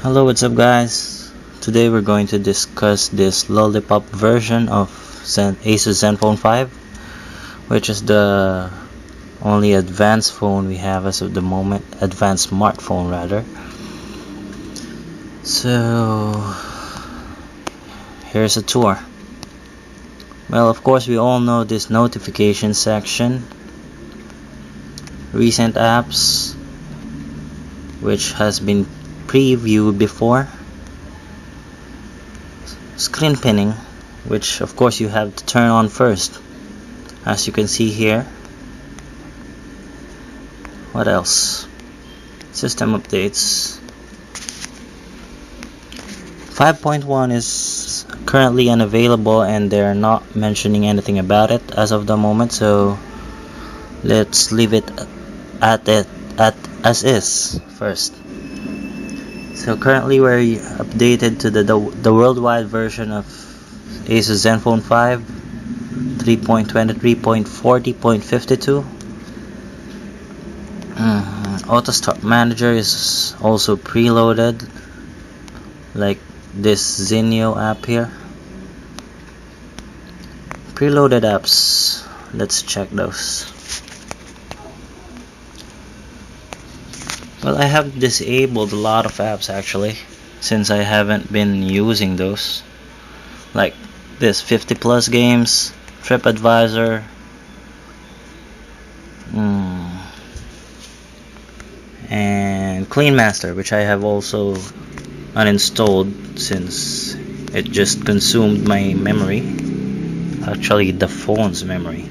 Hello, what's up guys? Today we're going to discuss this Lollipop version of Asus ZenFone 5, which is the only advanced phone we have as of the moment, advanced smartphone rather. So here's a tour. Well, of course we all know this notification section, recent apps, which has been previewed before, screen pinning, which of course you have to turn on first, as you can see here. What else? System updates. 5.1 is currently unavailable and they're not mentioning anything about it as of the moment, so let's leave it at as is first. So currently we're updated to the worldwide version of Asus ZenFone 5 3.23.40.52. Auto Start Manager is also preloaded, like this Zenio app here. Preloaded apps, let's check those. Well, I have disabled a lot of apps actually, since I haven't been using those, like this 50 plus games, TripAdvisor, and CleanMaster, which I have also uninstalled since it just consumed my memory, actually the phone's memory.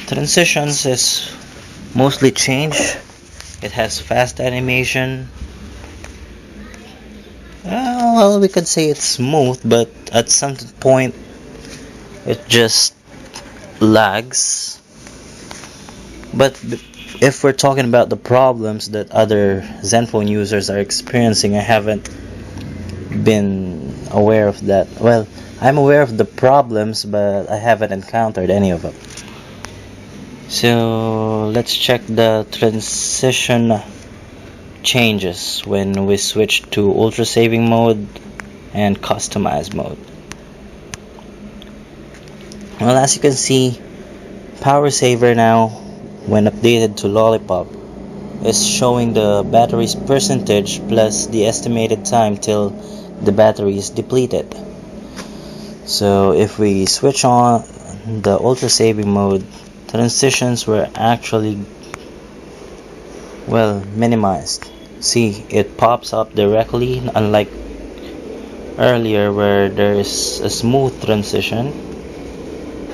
Transitions is mostly changed. It has fast animation. Well, we could say it's smooth, but at some point it just lags. But if we're talking about the problems that other ZenFone users are experiencing, I haven't been aware of that. Well, I'm aware of the problems, but I haven't encountered any of them. So let's check the transition changes when we switch to ultra saving mode and customize mode. Well, as you can see, power saver now, when updated to Lollipop, is showing the battery's percentage plus the estimated time till the battery is depleted. So if we switch on the ultra saving mode, transitions were actually minimized. See, it pops up directly, unlike earlier where there is a smooth transition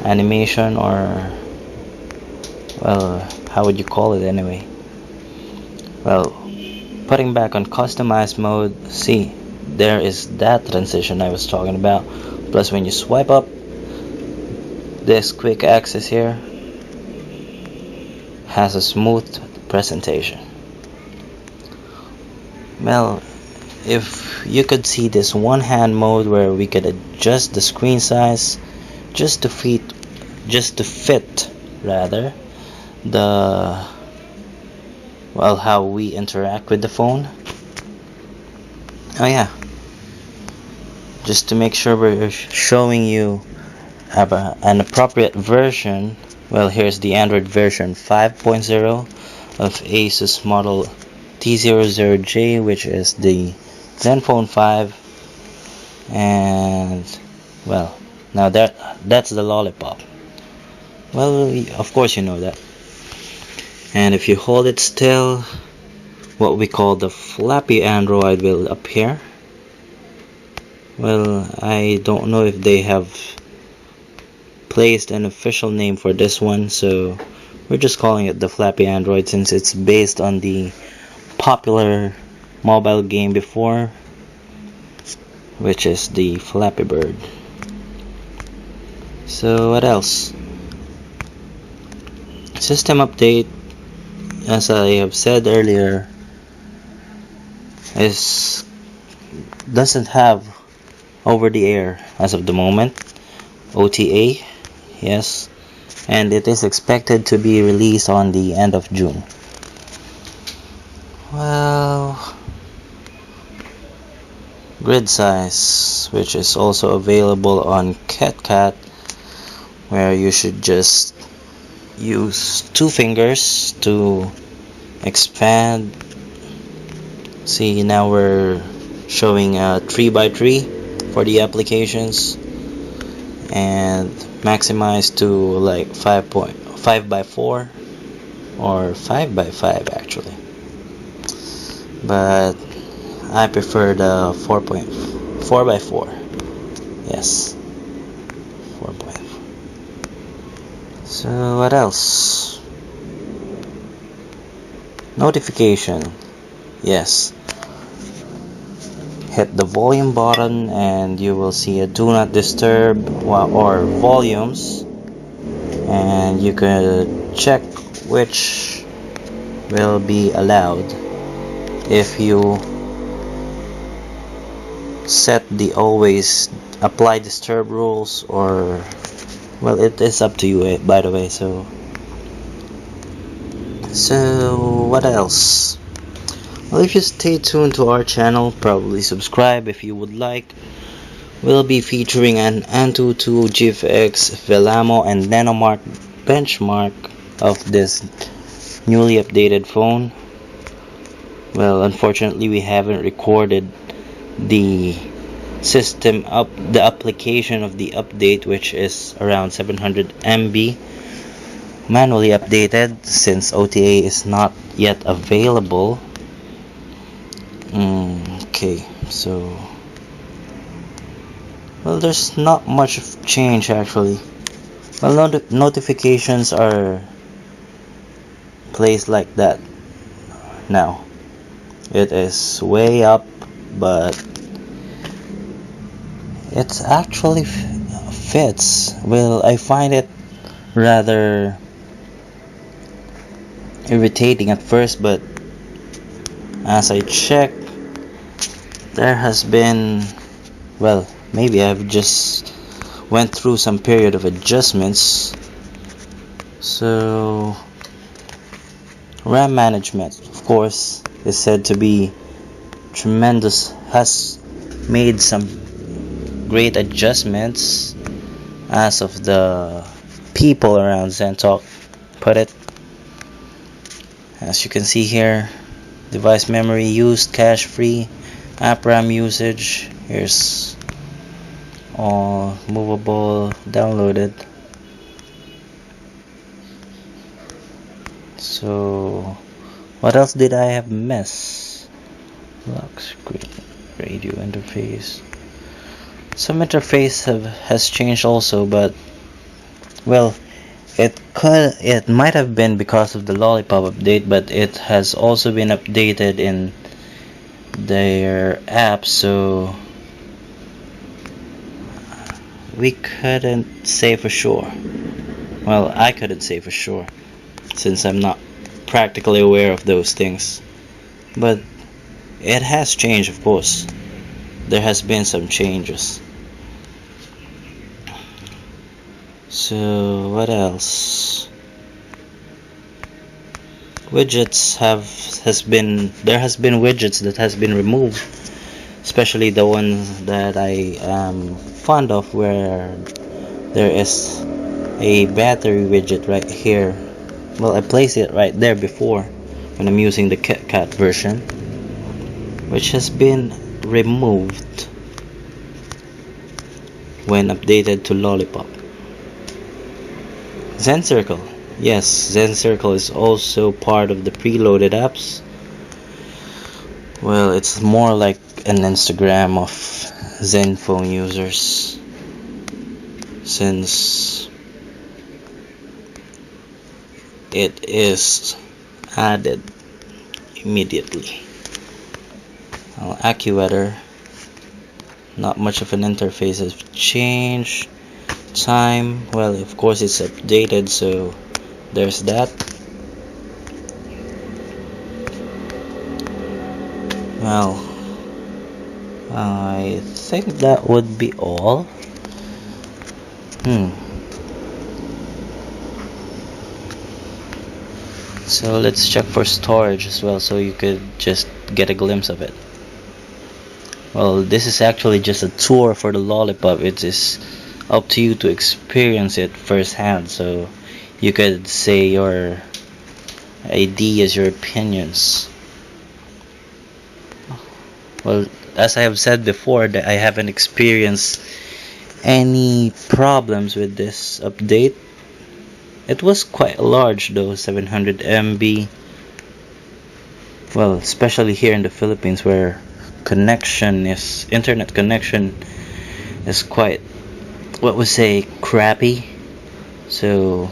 animation, or how would you call it anyway? Well, putting back on customized mode, see, there is that transition I was talking about. Plus when you swipe up this quick access here, has a smooth presentation. Well, if you could see this one hand mode where we could adjust the screen size just to fit how we interact with the phone. Oh yeah, just to make sure we're showing you an appropriate version. Well, here's the Android version 5.0 of Asus model T00J, which is the ZenFone 5, and well, now that's the Lollipop. Well, of course you know that. And if you hold it still, what we call the flappy Android will appear. Well, I don't know if they have placed an official name for this one, so we're just calling it the flappy Android since it's based on the popular mobile game before, which is the Flappy Bird. So what else? System update, as I have said earlier, doesn't have over the air as of the moment. OTA, yes, and it is expected to be released on the end of June. Well, grid size, which is also available on CapCut, where you should just use 2 fingers to expand. See, now we're showing a 3x3 for the applications, and maximize to like 5.5x4 or 5x5 actually, but I prefer the 4.4x4. Yes, 4.4. So what else? Notification. Yes, hit the volume button and you will see a do not disturb or volumes, and you can check which will be allowed if you set the always apply disturb rules, or well, it is up to you, by the way. So what else? Well, if you stay tuned to our channel, probably subscribe if you would like. We'll be featuring an Antutu GFX Velamo and Nanomark benchmark of this newly updated phone. Well, unfortunately we haven't recorded the the application of the update, which is around 700 MB manually updated, since OTA is not yet available. Okay, so well, there's not much of change actually. Well, notifications are placed like that now. It is way up, but it actually fits. Well, I find it rather irritating at first, but as I check, there has been, well, maybe I've just went through some period of adjustments. So RAM management, of course, is said to be tremendous, has made some great adjustments, as of the people around ZenTalk put it. As you can see here, device memory used, cache free, app RAM usage. Here's all movable, downloaded. So what else did I have missed? Lock screen, radio interface. Some interface has changed also, but well, it might have been because of the Lollipop update, but it has also been updated in their app, so we couldn't say for sure. Well, I couldn't say for sure, since I'm not practically aware of those things. But it has changed, of course. There has been some changes. So what else? Widgets there has been widgets that has been removed, especially the ones that I am fond of, where there is a battery widget right here. Well, I placed it right there before when I'm using the CapCut version, which has been removed when updated to Lollipop. ZenCircle. Yes, ZenCircle is also part of the preloaded apps. Well, it's more like an Instagram of ZenFone users, since it is added immediately. AccuWeather, not much of an interface has changed. Time, well, of course it's updated, so there's that. Well, I think that would be all. So let's check for storage as well, so you could just get a glimpse of it. Well, this is actually just a tour for the Lollipop. It is up to you to experience it firsthand, so you could say your ideas, your opinions. Well, as I have said before, that I haven't experienced any problems with this update. It was quite large though, 700 MB. Well, especially here in the Philippines, where internet connection is quite, what we say, crappy. So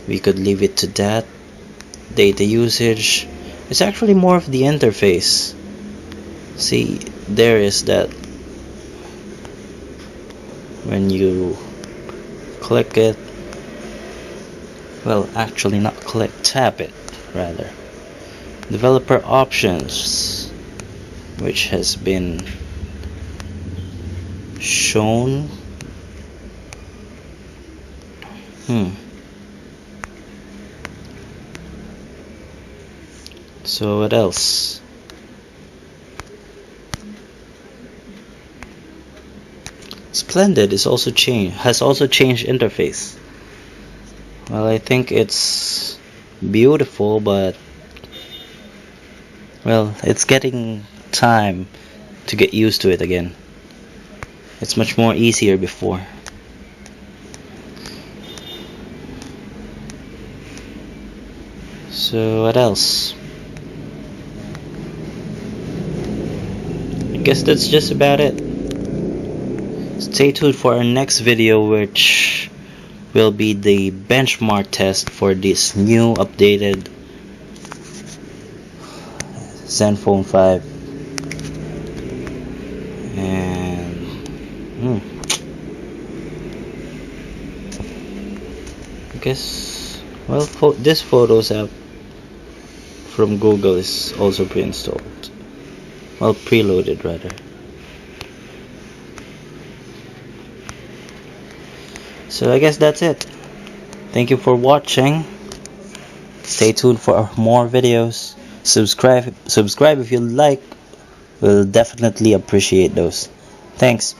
we could leave it to that. Data usage, it's actually more of the interface. See, there is that when you click it, well, actually not click, tap it rather. Developer options, which has been shown. So what else? Splendid has also changed interface. Well, I think it's beautiful, but well, it's getting time to get used to it again. It's much more easier before. So what else? I guess that's just about it. Stay tuned for our next video, which will be the benchmark test for this new updated ZenFone 5. And I guess, well, this Photos app from Google is also pre-installed. Well, preloaded rather. So I guess that's it. Thank you for watching. Stay tuned for more videos. Subscribe if you like. We'll definitely appreciate those. Thanks.